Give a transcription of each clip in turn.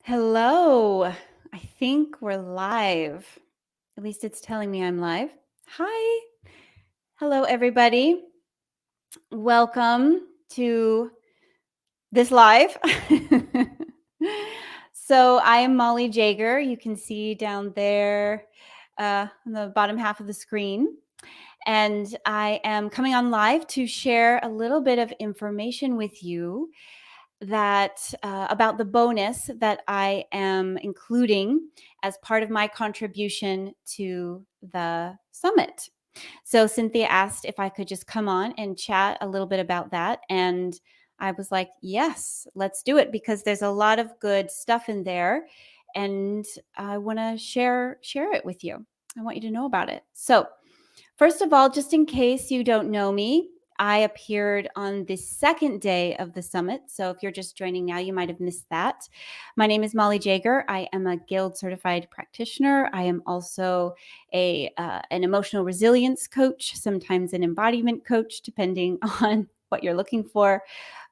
Hello. I think we're live. At least it's telling me I'm live. Hi. Hello, everybody. Welcome to this live. So I am Molly Jaeger. You can see down there on the bottom half of the screen. And I am coming on live to share a little bit of information with you that about the bonus that I am including as part of my contribution to the summit. So Cynthia asked if I could just come on and chat a little bit about that, and I was like, yes, let's do it, because there's a lot of good stuff in there, and I want to share it with you. I want you to know about it. So first of all, just in case you don't know me, I appeared on the second day of the summit. So if you're just joining now, you might have missed that. My name is Molly Jaeger. I am a Guild certified practitioner. I am also an emotional resilience coach, sometimes an embodiment coach, depending on what you're looking for.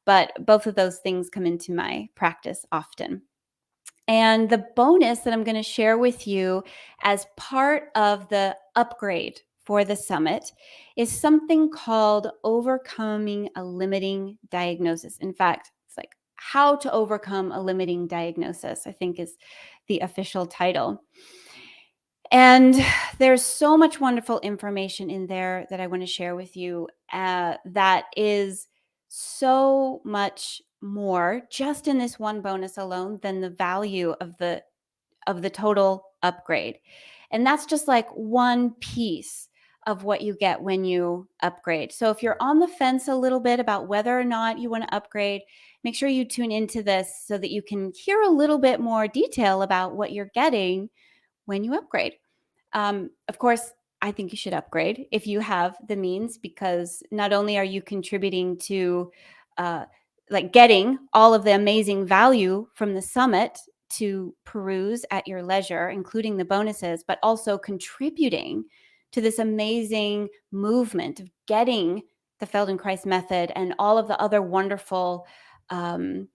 But both of those things come into my practice often. And the bonus that I'm going to share with you as part of the upgrade for the summit is something called overcoming a limiting diagnosis. In fact, it's like how to overcome a limiting diagnosis, I think is the official title. And there's so much wonderful information in there that I want to share with you that is so much more just in this one bonus alone than the value of the total upgrade. And that's just like one piece of what you get when you upgrade. So if you're on the fence a little bit about whether or not you want to upgrade, make sure you tune into this so that you can hear a little bit more detail about what you're getting when you upgrade. Of course, I think you should upgrade if you have the means, because not only are you contributing to like getting all of the amazing value from the summit to peruse at your leisure, including the bonuses, but also contributing to this amazing movement of getting the Feldenkrais method and all of the other wonderful um,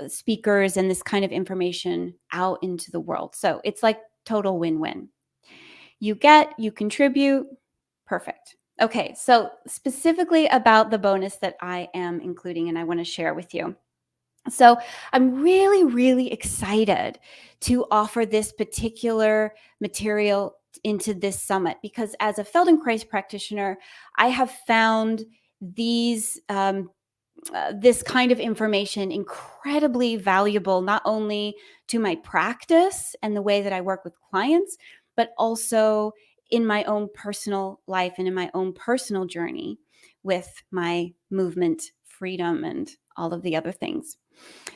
speakers and this kind of information out into the world. So it's like total win-win. You contribute, perfect. Okay, so specifically about the bonus that I am including and I want to share with you. So I'm really, really excited to offer this particular material into this summit, because as a Feldenkrais practitioner, I have found this kind of information incredibly valuable, not only to my practice and the way that I work with clients, but also in my own personal life and in my own personal journey with my movement freedom and all of the other things.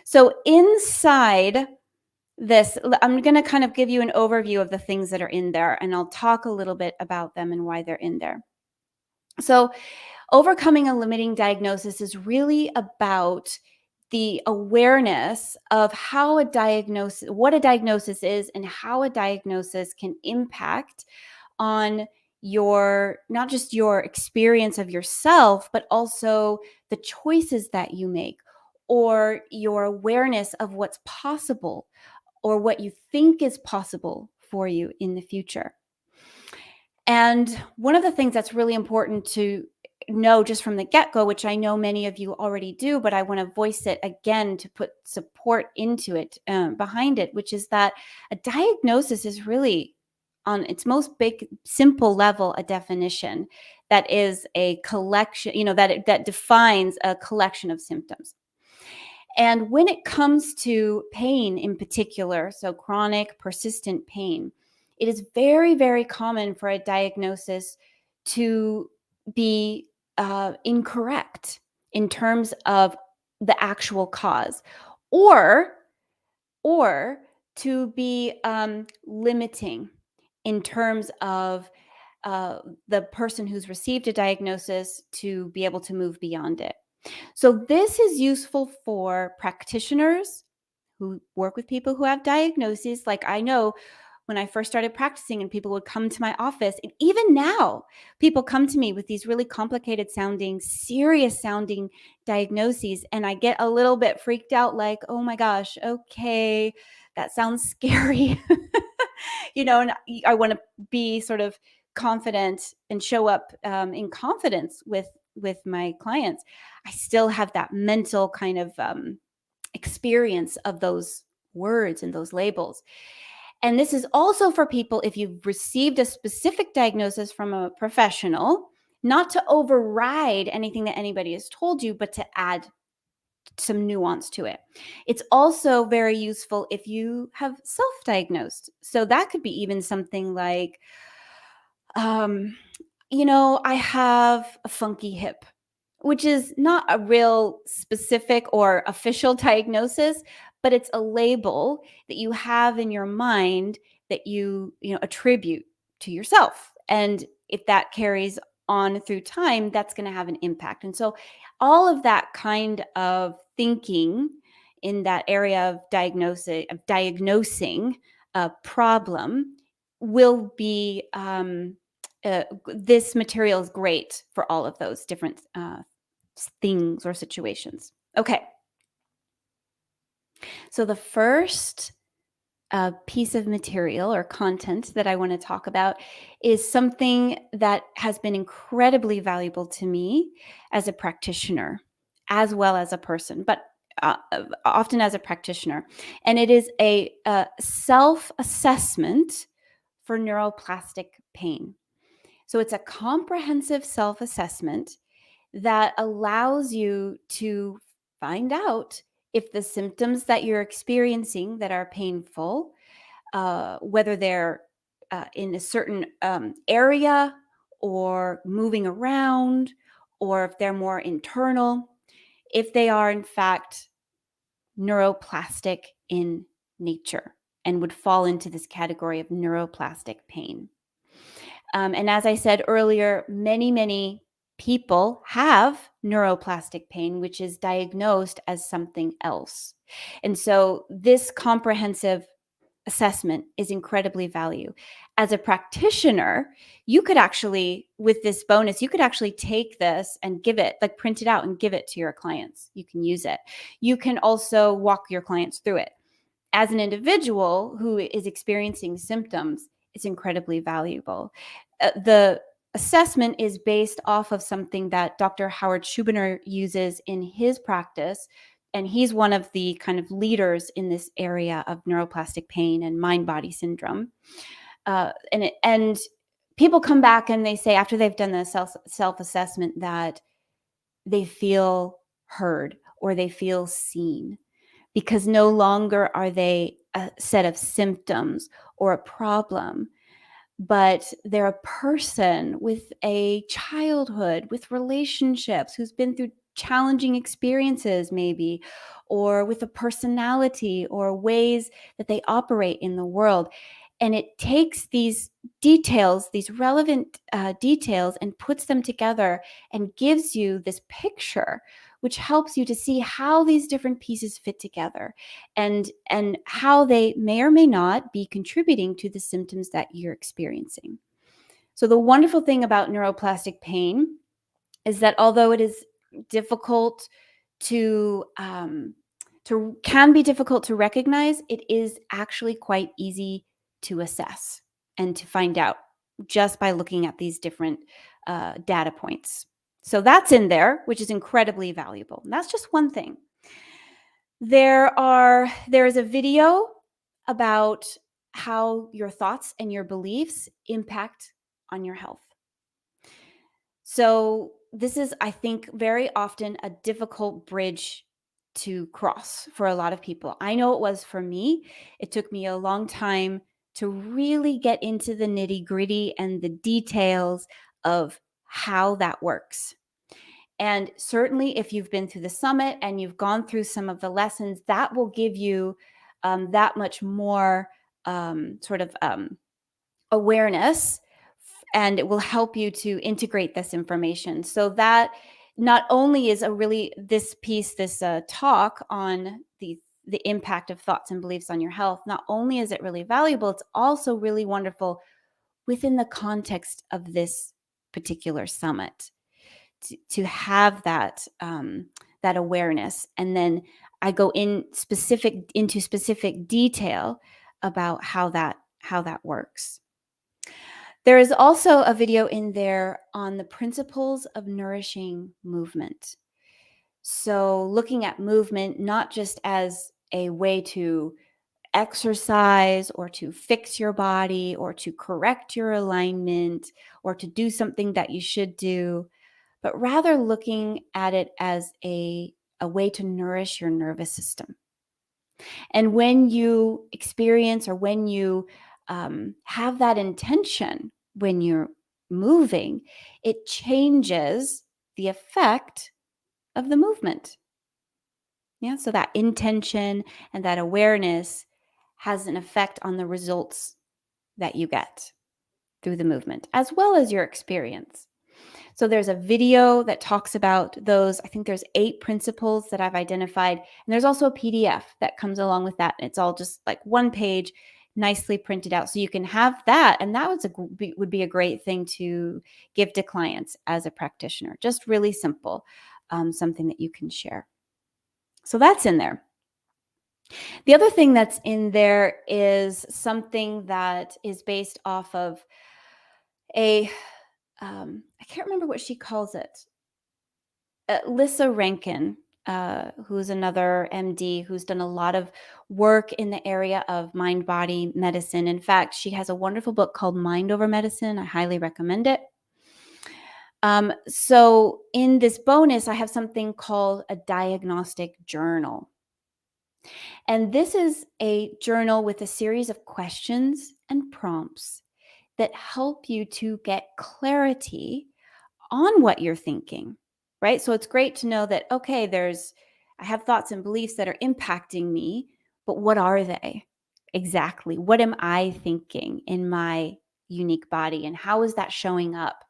So inside this, I'm going to kind of give you an overview of the things that are in there, and I'll talk a little bit about them and why they're in there. So overcoming a limiting diagnosis is really about the awareness of what a diagnosis is, and how a diagnosis can impact on not just your experience of yourself, but also the choices that you make, or your awareness of what's possible, or what you think is possible for you in the future. And one of the things that's really important to know just from the get-go, which I know many of you already do, but I want to voice it again to put support into it, behind it, which is that a diagnosis is really, on its most simple level, a definition that is a collection, that defines a collection of symptoms. And when it comes to pain in particular, so chronic, persistent pain, it is very, very common for a diagnosis to be incorrect in terms of the actual cause, or to be limiting in terms of the person who's received a diagnosis to be able to move beyond it. So this is useful for practitioners who work with people who have diagnoses. Like, I know when I first started practicing and people would come to my office. And even now, people come to me with these really complicated sounding, serious sounding diagnoses. And I get a little bit freaked out like, oh my gosh, okay, that sounds scary. And I want to be sort of confident and show up in confidence with my clients. I still have that mental kind of experience of those words and those labels. And this is also for people if you've received a specific diagnosis from a professional, not to override anything that anybody has told you, but to add some nuance to it. It's also very useful if you have self-diagnosed. So that could be even something like, um, I have a funky hip, which is not a real specific or official diagnosis, but it's a label that you have in your mind that you attribute to yourself. And if that carries on through time, that's going to have an impact. And so all of that kind of thinking in that area of diagnosing a problem will be this material is great for all of those different things or situations. Okay. So the first piece of material or content that I want to talk about is something that has been incredibly valuable to me as a practitioner, as well as a person, but often as a practitioner. And it is a self-assessment for neuroplastic pain. So it's a comprehensive self-assessment that allows you to find out if the symptoms that you're experiencing that are painful, whether they're in a certain area or moving around, or if they're more internal, if they are in fact neuroplastic in nature and would fall into this category of neuroplastic pain. And as I said earlier, many people have neuroplastic pain, which is diagnosed as something else. And so this comprehensive assessment is incredibly valuable. As a practitioner, you could actually, with this bonus, you could actually take this and give it, like print it out and give it to your clients. You can use it. You can also walk your clients through it. As an individual who is experiencing symptoms, it's incredibly valuable. The assessment is based off of something that Dr. Howard Schubiner uses in his practice. And he's one of the kind of leaders in this area of neuroplastic pain and mind-body syndrome. And people come back and they say after they've done the self-assessment that they feel heard or they feel seen, because no longer are they a set of symptoms or a problem, but they're a person with a childhood, with relationships, who's been through challenging experiences maybe, or with a personality or ways that they operate in the world. And it takes these details, these relevant details, and puts them together and gives you this picture, which helps you to see how these different pieces fit together and how they may or may not be contributing to the symptoms that you're experiencing. So the wonderful thing about neuroplastic pain is that although it is difficult can be difficult to recognize, it is actually quite easy to assess and to find out just by looking at these different data points. So that's in there, which is incredibly valuable. And that's just one thing. There is a video about how your thoughts and your beliefs impact on your health. So this is, I think, very often a difficult bridge to cross for a lot of people. I know it was for me. It took me a long time to really get into the nitty-gritty and the details of how that works. And certainly if you've been through the summit and you've gone through some of the lessons, that will give you that much more awareness, and it will help you to integrate this information. So that not only is this talk on the impact of thoughts and beliefs on your health, not only is it really valuable, it's also really wonderful within the context of this particular summit to have that awareness. And then I go into specific detail about how that works. There is also a video in there on the principles of nourishing movement. So looking at movement not just as a way to exercise or to fix your body or to correct your alignment or to do something that you should do, but rather looking at it as a way to nourish your nervous system. And when you experience or when you have that intention when you're moving, it changes the effect of the movement. Yeah, so that intention and that awareness has an effect on the results that you get through the movement, as well as your experience. So there's a video that talks about those. I think there's 8 principles that I've identified. And there's also a PDF that comes along with that. It's all just like one page, nicely printed out. So you can have that. And that would be a great thing to give to clients as a practitioner. Just really simple, something that you can share. So that's in there. The other thing that's in there is something that is based off of I can't remember what she calls it. Lissa Rankin, who's another MD who's done a lot of work in the area of mind-body medicine. In fact, she has a wonderful book called Mind Over Medicine. I highly recommend it. So in this bonus, I have something called a diagnostic journal. And this is a journal with a series of questions and prompts that help you to get clarity on what you're thinking, right? So it's great to know that, okay, I have thoughts and beliefs that are impacting me, but what are they exactly? What am I thinking in my unique body? And how is that showing up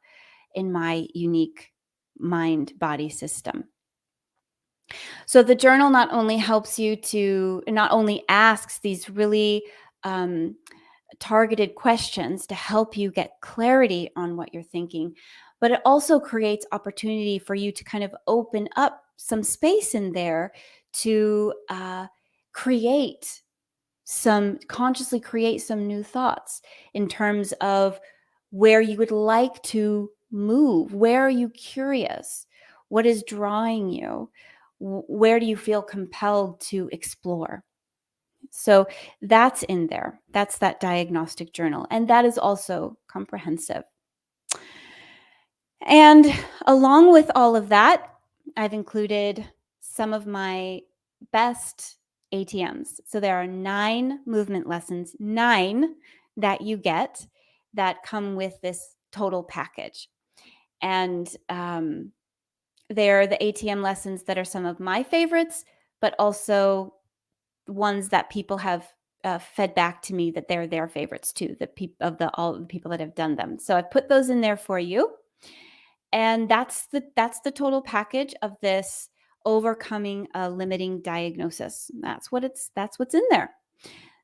in my unique mind body system? So the journal not only asks these really targeted questions to help you get clarity on what you're thinking, but it also creates opportunity for you to kind of open up some space in there to consciously create some new thoughts in terms of where you would like to move. Where are you curious? What is drawing you? Where do you feel compelled to explore? So that's in there. That's that diagnostic journal. And that is also comprehensive. And along with all of that, I've included some of my best ATMs. So there are 9 movement lessons, 9 that you get that come with this total package. And they're the ATM lessons that are some of my favorites, but also ones that people have fed back to me that they're their favorites too, all the people that have done them. So I've put those in there for you. And that's the total package of this overcoming a limiting diagnosis. That's what's in there.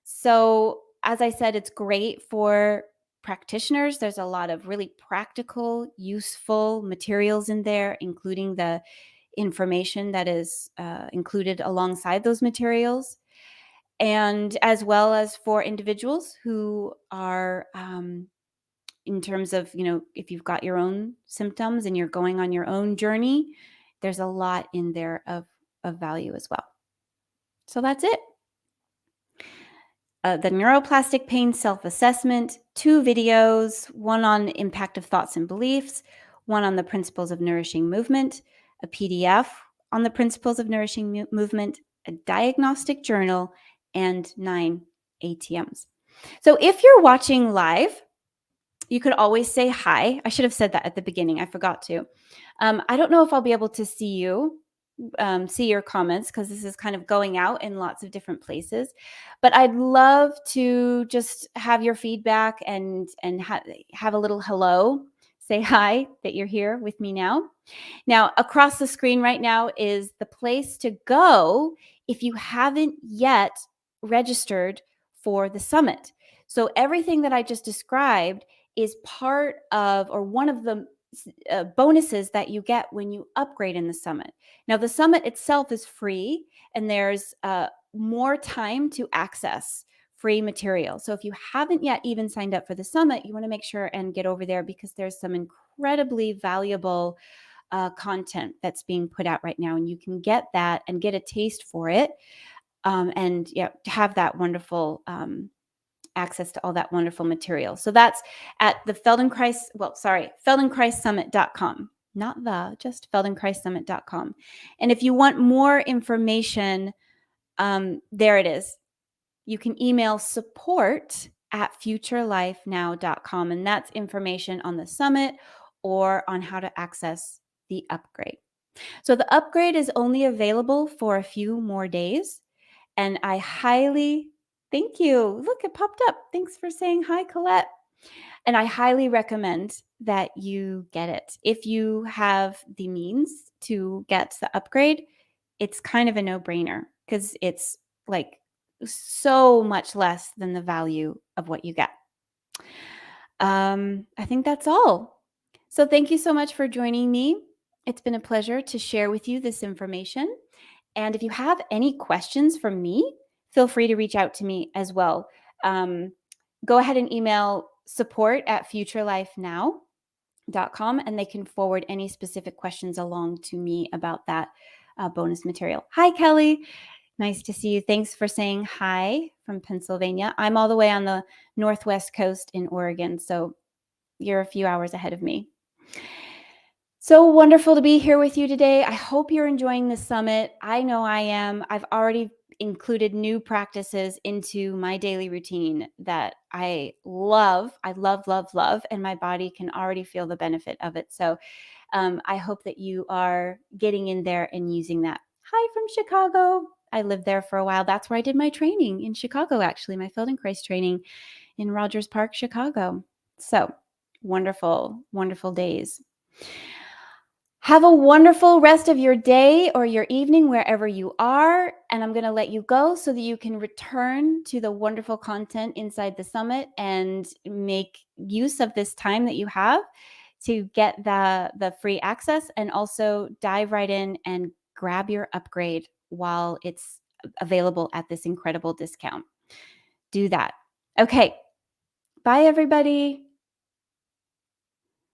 So as I said, it's great for practitioners. There's a lot of really practical, useful materials in there, including the information that is included alongside those materials. And as well as for individuals who are in terms of, if you've got your own symptoms and you're going on your own journey, there's a lot in there of value as well. So that's it. The neuroplastic pain self-assessment, 2 videos, one on the impact of thoughts and beliefs, one on the principles of nourishing movement, a PDF on the principles of nourishing movement, a diagnostic journal, and 9 ATMs. So if you're watching live, you could always say hi. I should have said that at the beginning. I forgot to. I don't know if I'll be able to see your comments, because this is kind of going out in lots of different places. But I'd love to just have your feedback and have a little hello. Say hi that you're here with me now. Now, across the screen right now is the place to go if you haven't yet registered for the summit. So everything that I just described is part of, or one of the bonuses that you get when you upgrade in the summit. Now, the summit itself is free, and there's more time to access free material. So if you haven't yet even signed up for the summit, you want to make sure and get over there, because there's some incredibly valuable content that's being put out right now, and you can get that and get a taste for it, and have that wonderful access to all that wonderful material. So that's at the Feldenkraissummit.com. Not just Feldenkraissummit.com. And if you want more information, there it is. You can email support@futurelifenow.com, and that's information on the summit or on how to access the upgrade. So the upgrade is only available for a few more days, and I highly thank you. Look, it popped up. Thanks for saying hi, Colette. And I highly recommend that you get it. If you have the means to get the upgrade, it's kind of a no-brainer, because it's like so much less than the value of what you get. I think that's all. So thank you so much for joining me. It's been a pleasure to share with you this information. And if you have any questions from me, feel free to reach out to me as well. Go ahead and email support@futurelifenow.com, and they can forward any specific questions along to me about that bonus material. Hi, Kelly. Nice to see you. Thanks for saying hi from Pennsylvania. I'm all the way on the Northwest coast in Oregon, so you're a few hours ahead of me. So wonderful to be here with you today. I hope you're enjoying the summit. I know I am. I've already included new practices into my daily routine that I love. I love, love, love, and my body can already feel the benefit of it. So I hope that you are getting in there and using that. Hi from Chicago. I lived there for a while. That's where I did my training, in Chicago, actually, my Feldenkrais training in Rogers Park, Chicago. So wonderful, wonderful days. Have a wonderful rest of your day or your evening, wherever you are. And I'm going to let you go so that you can return to the wonderful content inside the summit and make use of this time that you have to get the free access, and also dive right in and grab your upgrade while it's available at this incredible discount. Do that. Okay. Bye, everybody.